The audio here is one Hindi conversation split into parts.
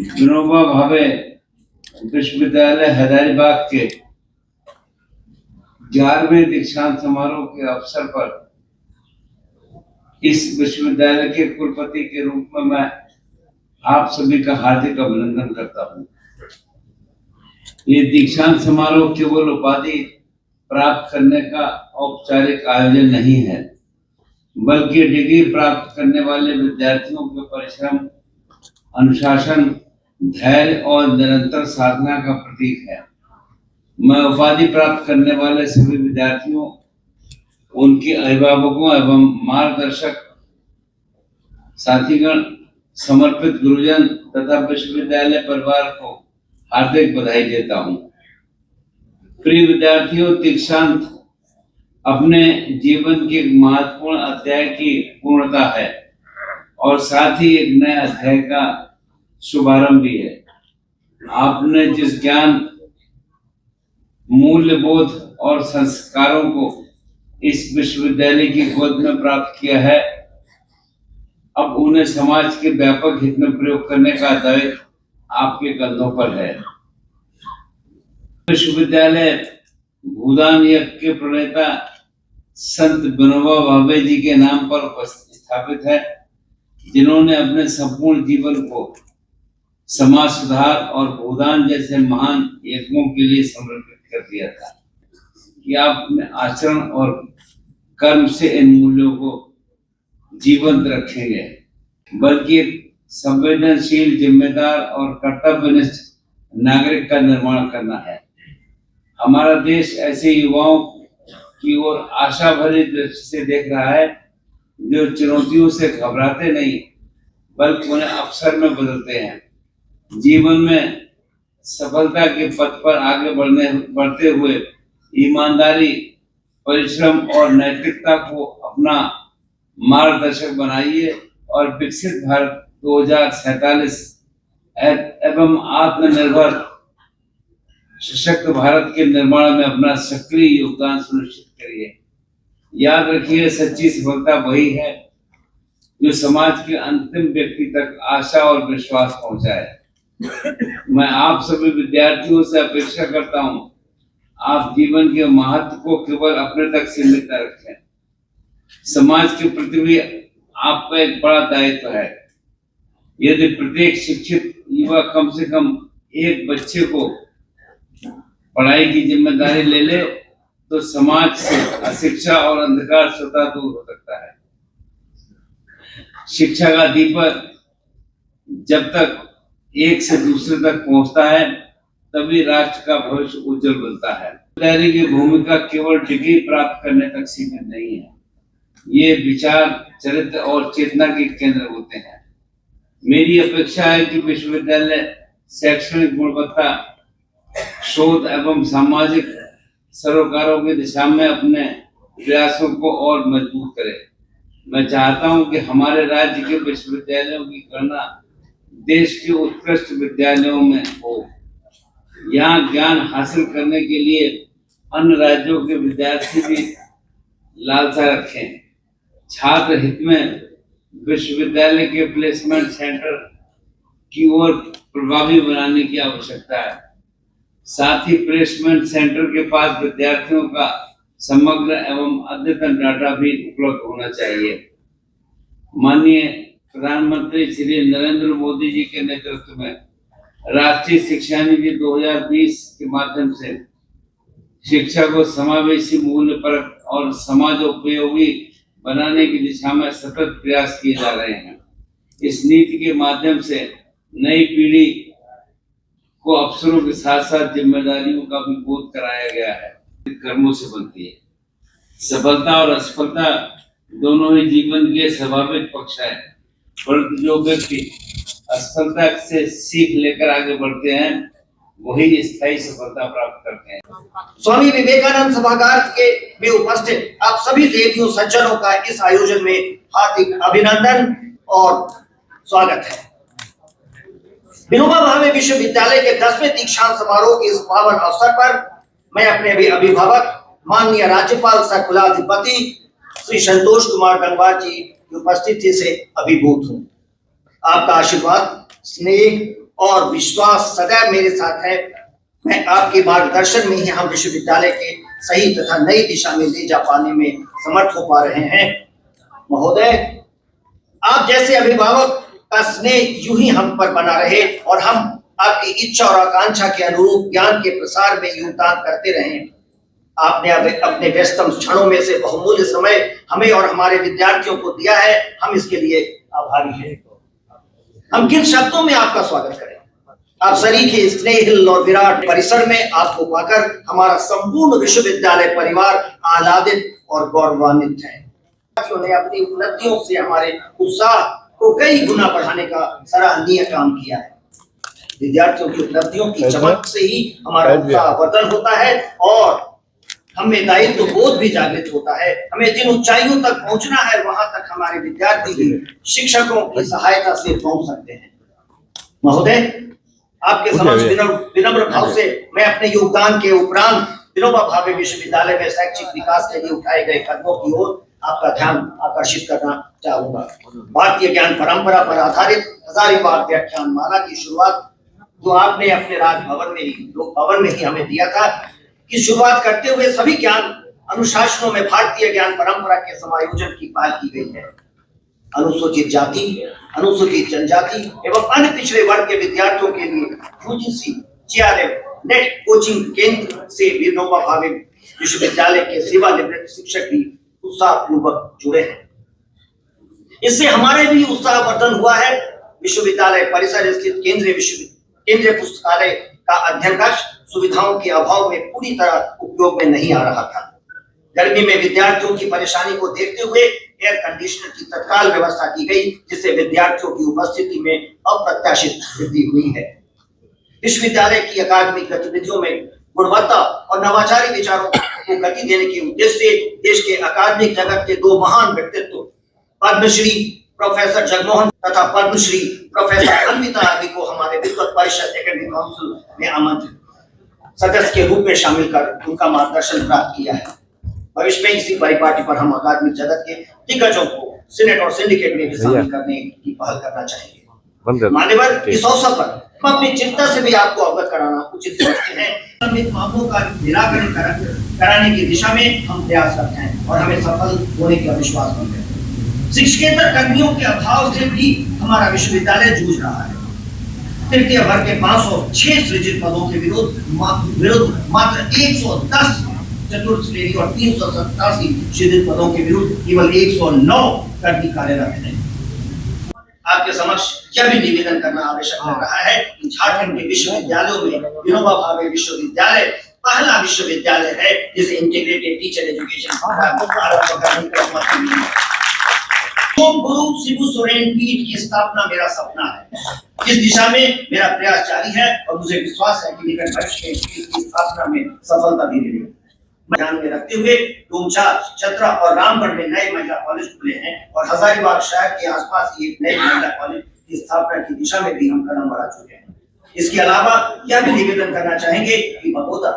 विनोबा भावे विश्वविद्यालय हजारीबाग के 11वें दीक्षांत समारोह के अवसर पर इस विश्वविद्यालय के कुलपति के रूप में मैं आप सभी का हार्दिक अभिनंदन करता हूं। ये दीक्षांत समारोह केवल उपाधि प्राप्त करने का औपचारिक आयोजन नहीं है, बल्कि डिग्री प्राप्त करने वाले विद्यार्थियों के परिश्रम, अनुशासन, धैर्य और निरंतर साधना का प्रतीक है। मैं उपाधि प्राप्त करने वाले सभी विद्यार्थियों, उनके अभिभावकों एवं मार्गदर्शक साथीगण, समर्पित गुरुजन तथा विश्वविद्यालय परिवार को हार्दिक बधाई देता हूं। प्रिय विद्यार्थियों, दीक्षांत अपने जीवन के एक महत्वपूर्ण अध्याय की पूर्णता है और साथ ही एक नए अध्याय का शुभारंभ भी है। आपने जिस ज्ञान, मूल्यबोध और संस्कारों को इस विश्वविद्यालय की गोद में प्राप्त किया है, अब उन्हें समाज के व्यापक हित में प्रयोग करने का दायित्व आपके कंधों पर है। विश्वविद्यालय भूदान यज्ञ के प्रणेता संत विनोबा भावे जी के नाम पर स्थापित है, जिन्होंने अपने संपूर्ण जीवन को समाज सुधार और भूदान जैसे महान यज्ञों के लिए समर्पित कर दिया था। कि आप अपने आचरण और कर्म से इन मूल्यों को जीवंत रखेंगे, बल्कि एक संवेदनशील, जिम्मेदार और कर्तव्यनिष्ठ नागरिक का निर्माण करना है। हमारा देश ऐसे युवाओं की ओर आशा भरी दृष्टि से देख रहा है, जो चुनौतियों से घबराते नहीं, बल्कि उन्हें अवसर में बदलते हैं। जीवन में सफलता के पथ पर आगे बढ़ते हुए ईमानदारी, परिश्रम और नैतिकता को अपना मार्गदर्शक बनाइए और विकसित भारत 2047 एवं आत्मनिर्भर सशक्त भारत के निर्माण में अपना सक्रिय योगदान सुनिश्चित करिए। याद रखिए, सच्ची सफलता वही है जो समाज के अंतिम व्यक्ति तक आशा और विश्वास पहुंचाए। मैं आप सभी विद्यार्थियों से अपेक्षा करता हूं, आप जीवन के महत्व को केवल अपने तक सीमित न रखें। समाज के प्रति भी आपका एक बड़ा दायित्व है। यदि प्रत्येक शिक्षित युवा कम से कम एक बच्चे को पढ़ाई की जिम्मेदारी ले ले, तो समाज से अशिक्षा और अंधकार स्वतः दूर हो सकता है। शिक्षा का दीपक जब तक एक से दूसरे तक पहुंचता है, तभी राष्ट्र का भविष्य उज्जवल बनता है। विद्यालय की भूमिका केवल डिग्री प्राप्त करने तक सीमित नहीं है। ये विचार, चरित्र और चेतना के केंद्र होते हैं। मेरी अपेक्षा है कि विश्वविद्यालय शैक्षणिक गुणवत्ता, शोध एवं सामाजिक सरोकारों की दिशा में अपने प्रयासों को और मजबूत करे। मैं चाहता हूं कि हमारे राज्य के विश्वविद्यालयों की गणना देश के उत्कृष्ट विद्यालयों में हो। यहाँ ज्ञान हासिल करने के लिए अन्य राज्यों के विद्यार्थी भी लालसा रखें। छात्र हित में विश्वविद्यालय के प्लेसमेंट सेंटर की ओर प्रभावी बनाने की आवश्यकता है। साथ ही प्लेसमेंट सेंटर के पास विद्यार्थियों का समग्र एवं अद्यतन डाटा भी उपलब्ध होना चाहिए। माननीय प्रधानमंत्री श्री नरेंद्र मोदी जी के नेतृत्व में राष्ट्रीय शिक्षा नीति 2020 के माध्यम से शिक्षा को समावेशी, मूल्यपरक और समाजोपयोगी बनाने की दिशा में सतत प्रयास किए जा रहे हैं। इस नीति के माध्यम से नई पीढ़ी को अवसरों के साथ साथ जिम्मेदारियों का भी बोध कराया गया है। कर्मों से बनती है। सफलता और असफलता दोनों ही जीवन के स्वाभाविक पक्ष है, परंतु जो व्यक्ति असफलता से सीख लेकर आगे बढ़ते हैं, वही स्थायी सफलता प्राप्त करते हैं। स्वामी विवेकानंद सभागार के में उपस्थित आप सभी देवियों सज्जनों का इस आयोजन में हार्दिक अभिनंदन और स्वागत है। विनोबा भावे विश्वविद्यालय के 10वें दीक्षांत समारोह के इस पावन अवसर पर मैं अपने अभिभावक माननीय राज्यपाल सह कुलाधिपति श्री संतोष कुमार गंगवार जी की उपस्थिति से अभिभूत हूँ। आपका आशीर्वाद स्नेह और विश्वास सदैव मेरे साथ है। मैं आपके मार्गदर्शन में ही हम विश्वविद्यालय के सही तथा नई दिशा में ले जा पाने में समर्थ हो पा रहे हैं। महोदय, आप जैसे अभिभावक का स्नेह यूं ही हम पर बना रहे और हम आपकी इच्छा और आकांक्षा के अनुरूप ज्ञान के प्रसार में योगदान करते रहें। आपने अपने व्यस्तम क्षणों में से बहुमूल्य समय हमें और हमारे विद्यार्थियों को दिया है, हम इसके लिए आभारी हैं। हम किन शब्दों में आपका स्वागत करें? आप सरीखे स्नेहिल और विराट परिसर में आपको पाकर हमारा संपूर्ण विश्वविद्यालय परिवार आह्लादित और गौरवान्वित है। साथियों ने अपनी उपलब्धियों से हमारे उत्साह को कई गुना बढ़ाने का सराहनीय काम किया है। विद्यार्थियों की उपलब्धियों की चमक से ही हमारा उत्साह वर्धन होता है और हमें दायित्व बोध भी जागृत होता है। हमें जिन ऊंचाइयों तक पहुंचना है वहां तक हमारे विद्यार्थी ही शिक्षकों की सहायता से पहुंच सकते हैं। महोदय, आपके समक्ष विनम्र भाव से मैं अपने योगदान के उपरांत विनोबा भावे विश्वविद्यालय में शैक्षिक विकास के लिए उठाए गए कदमों की ओर आपका ध्यान आकर्षित करना चाहूंगा। भारतीय ज्ञान परंपरा पर आधारित हजारीबाग व्याख्यान माला की शुरुआत जो आपने अपने राजभवन में ही लोक भवन में ही हमें दिया था, की शुरुआत करते हुए सभी ज्ञान अनुशासनों में भारतीय ज्ञान परंपरा के समायोजन की पहल की गई है। अनुसूचित जाति, अनुसूचित जनजाति एवं अन्य पिछड़े वर्ग के विद्यार्थियों के लिए यूजीसी जीआरएफ नेट कोचिंग केंद्र से विनोबा भावे विश्वविद्यालय के सेवानिवृत्त शिक्षक भी उत्साह पूर्वक जुड़े हैं। इससे हमारे भी उत्साह वर्धन हुआ है। विश्वविद्यालय परिसर स्थित केंद्रीय पुस्तकालय का अध्ययन कक्ष सुविधाओं के अभाव में पूरी तरह उपयोग में नहीं आ रहा था। गर्मी में विद्यार्थियों की परेशानी को देखते हुए एयर कंडीशनर की तत्काल व्यवस्था की गई, जिससे विद्यार्थियों की उपस्थिति में अप्रत्याशित वृद्धि हुई है। विश्वविद्यालय की अकादमिक गतिविधियों में गुणवत्ता और नवाचारी विचारों को गति देने के उद्देश्य से देश के अकादमिक जगत के दो महान व्यक्तित्व पद्मश्री प्रोफेसर जगमोहन तथा पद्मश्री प्रोफेसर अन्विता आदि को हमारे विद्वत परिषद एकेडमिक काउंसिल में आमंत्रित सदस्य के रूप में शामिल कर उनका मार्गदर्शन प्राप्त किया है। भविष्य में इसी परिपाटी पर हम अकादमिक जगत के दिग्गजों को सीनेट और सिंडिकेट में भी शामिल करने की पहल करना चाहेंगे। मान्यवर, इस अवसर पर हम अपनी चिंता से भी आपको अवगत कराना उचित समझते हैं। संबंधित मामलों का निराकरण कराने की दिशा में हम प्रयासरत हैं और हमें सफल होने का विश्वास भी है। शिक्षकेतर कर्मियों के अभाव से भी हमारा विश्वविद्यालय जूझ रहा है। तृतीय वर्ग के 506 सृजित पदों के विरुद्ध मात्र 110 चतुर्थ श्रेणी और 387 सृजित पदों के विरुद्ध केवल 109 कर्मी कार्यरत हैं। आपके समक्ष यह भी निवेदन करना आवश्यक लग रहा है कि झारखंड के विश्वविद्यालयों में विनोबा भावे विश्वविद्यालय पहला विश्वविद्यालय है जिसे इंटीग्रेटेड टीचर एजुकेशन आरंभ करने की अनुमति मिली है। गुरु शिबू सोरेन पीठ की स्थापना मेरा सपना है। इस दिशा में मेरा प्रयास जारी है और मुझे विश्वास है कि निकट भविष्य में इसकी स्थापना में सफलता भी मिलेगी। ध्यान में रखते हुए डोमचा, चतरा और रामगढ़ में नए महिला कॉलेज खुले हैं और हजारीबाग शहर के आसपास एक नए महिला कॉलेज की स्थापना की दिशा में भी हम कदम बढ़ा चुके हैं। इसके अलावा यह भी निवेदन करना चाहेंगे कि बगोदा,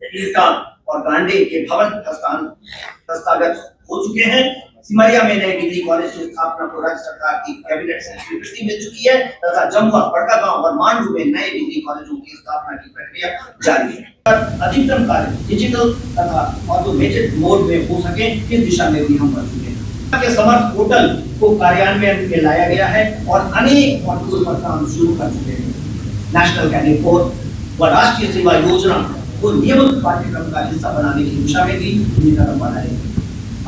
कीर्तन और गांधी के भवन हस्तागत हो चुके हैं। सिमरिया में नए डिग्री कॉलेज की स्थापना को राज्य सरकार की कैबिनेट से स्वीकृति मिल चुकी है तथा जमुआ, बड़कागांव और मांडू में नए डिग्री कॉलेजों की स्थापना की प्रक्रिया जारी है। अधिकतम कार्य डिजिटल तथा ऑटोमेटेड मोड में हो सके इस दिशा में भी हम बढ़ चुके हैं। के समर्थ पोर्टल को कार्यान्वयन में लाया गया है और अनेक मॉड्यूल पर काम शुरू कर चुके हैं। नेशनल कैडेट कोर व राष्ट्रीय सेवा योजना को नियमित पाठ्यक्रम का हिस्सा बनाने की दिशा में भी कदम बढ़ाए हैं।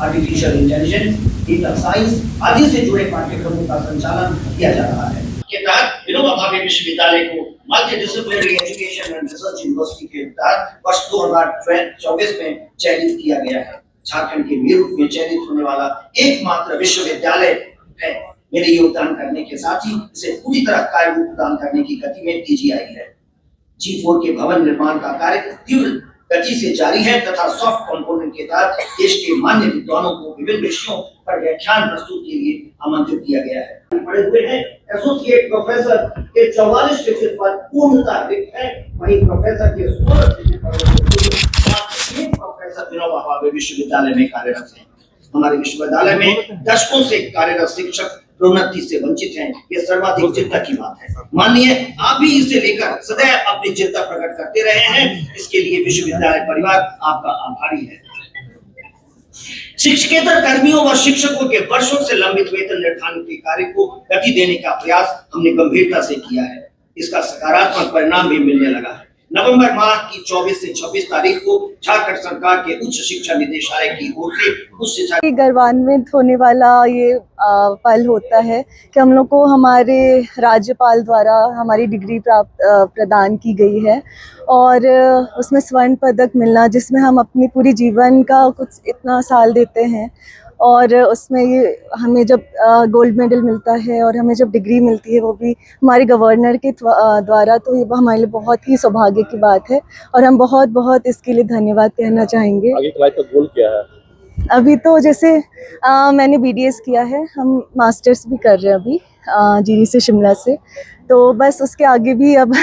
आर्टिफिशियल इंटेलिजेंस, डेटा साइंस आदि से जुड़े पाठ्यक्रमों का संचालन किया जा रहा है। के तहत विनोबा भावे विश्वविद्यालय को multi disciplinary education and research university के तहत वर्ष 2024 में चयनित किया गया है। झारखंड के वीर रूप में चयनित होने वाला एकमात्र विश्वविद्यालय है। मेरे योगदान करने के साथ ही इसे पूरी तरह कार्य रूप प्रदान करने की गति में तेजी आई है। G4 के भवन निर्माण का कार्य तीव्र गति से जारी है तथा सॉफ्ट कंपोनेंट के तहत देश के मान्य विद्वानों को विभिन्न विषयों पर व्याख्यान प्रस्तुत के लिए आमंत्रित किया गया है। पढ़े हुए हैं एसोसिएट प्रोफेसर के 44 शिक्षित पद पूर्णतः रिक्त है, वहीं प्रोफेसर के 16 शिक्षित पदों प्रोफेसर विनोबा भावे विश्वविद्यालय में कार्यरत हैं। हमारे विश्वविद्यालय में दशकों से कार्यरत शिक्षक प्रोन्नति से वंचित हैं, ये सर्वाधिक चिंता की बात है। माननीय, आप भी इसे लेकर सदैव अपनी चिंता प्रकट करते रहे हैं, इसके लिए विश्वविद्यालय परिवार आपका आभारी है। शिक्षकेतर कर्मियों व शिक्षकों के वर्षों से लंबित वेतन निर्धारण के कार्य को गति देने का प्रयास हमने गंभीरता से किया है। इसका सकारात्मक परिणाम भी मिलने लगा है। नवंबर माह की 24 से 26 तारीख को झारखंड सरकार के उच्च शिक्षा निदेशालय की ओर से उच्च शिक्षा गौरवान्वित होने वाला ये पल होता है कि हम लोग को हमारे राज्यपाल द्वारा हमारी डिग्री प्रदान की गई है और उसमें स्वर्ण पदक मिलना, जिसमें हम अपनी पूरी जीवन का कुछ इतना साल देते हैं और उसमें ये हमें जब गोल्ड मेडल मिलता है और हमें जब डिग्री मिलती है वो भी हमारे गवर्नर के द्वारा, तो ये हमारे लिए बहुत ही सौभाग्य की बात है और हम बहुत बहुत इसके लिए धन्यवाद कहना चाहेंगे। आगे की लाइफ का गोल क्या है? अभी तो जैसे मैंने BDS किया है, हम मास्टर्स भी कर रहे हैं अभी जीरी से शिमला से, तो बस उसके आगे भी अब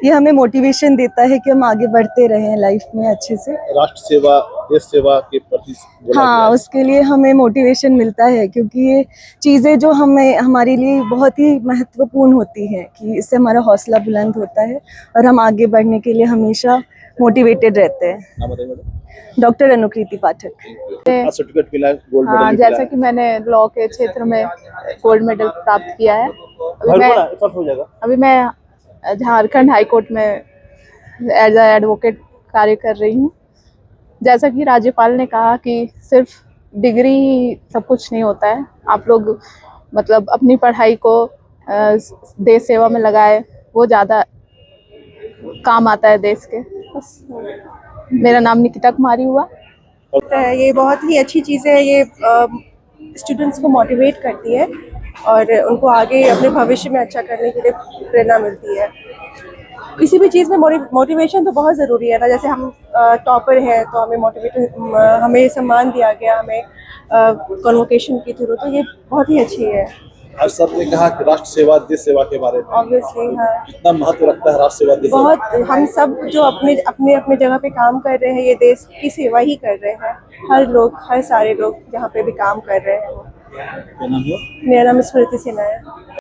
ये हमें मोटिवेशन देता है कि हम आगे बढ़ते रहें लाइफ में अच्छे से। राष्ट्र सेवा, देश सेवा के प्रति हाँ, उसके लिए हमें मोटिवेशन मिलता है क्योंकि ये चीज़ें जो हमारे लिए बहुत ही महत्वपूर्ण होती हैं कि इससे हमारा हौसला बुलंद होता है और हम आगे बढ़ने के लिए हमेशा मोटिवेटेड रहते हैं। नाम बताइए मैडम। डॉक्टर अनुकृति पाठक। सर्टिफिकेट मिला, गोल्ड मेडल हाँ, मिला जैसा कि मैंने लॉ के क्षेत्र में गोल्ड मेडल प्राप्त किया है। अभी मैं झारखंड हाई कोर्ट में एज अ एडवोकेट कार्य कर रही हूँ। जैसा कि राज्यपाल ने कहा कि सिर्फ डिग्री ही सब कुछ नहीं होता है, आप लोग मतलब अपनी पढ़ाई को देश सेवा में लगाए, वो ज़्यादा काम आता है देश के। बस मेरा नाम निकिता कुमारी हुआ। ये बहुत ही अच्छी चीज़ है, ये स्टूडेंट्स को मोटिवेट करती है और उनको आगे अपने भविष्य में अच्छा करने के लिए प्रेरणा मिलती है। किसी भी चीज़ में मोटिवेशन तो बहुत ज़रूरी है ना, जैसे हम टॉपर हैं तो हमें सम्मान दिया गया, हमें कन्वोकेशन के थ्रू, तो ये बहुत ही अच्छी है। आज सर ने कहा कि राष्ट्र सेवा, देश सेवा के बारे में ऑब्वियसली हाँ, कितना महत्व रखता है राष्ट्र सेवा, देश सेवा? बहुत। हम सब जो अपने जगह पे काम कर रहे हैं, ये देश की सेवा ही कर रहे हैं। हर सारे लोग जहाँ पे भी काम कर रहे हैं। क्या नाम हुआ? मेरा नाम स्मृति सिन्हा है।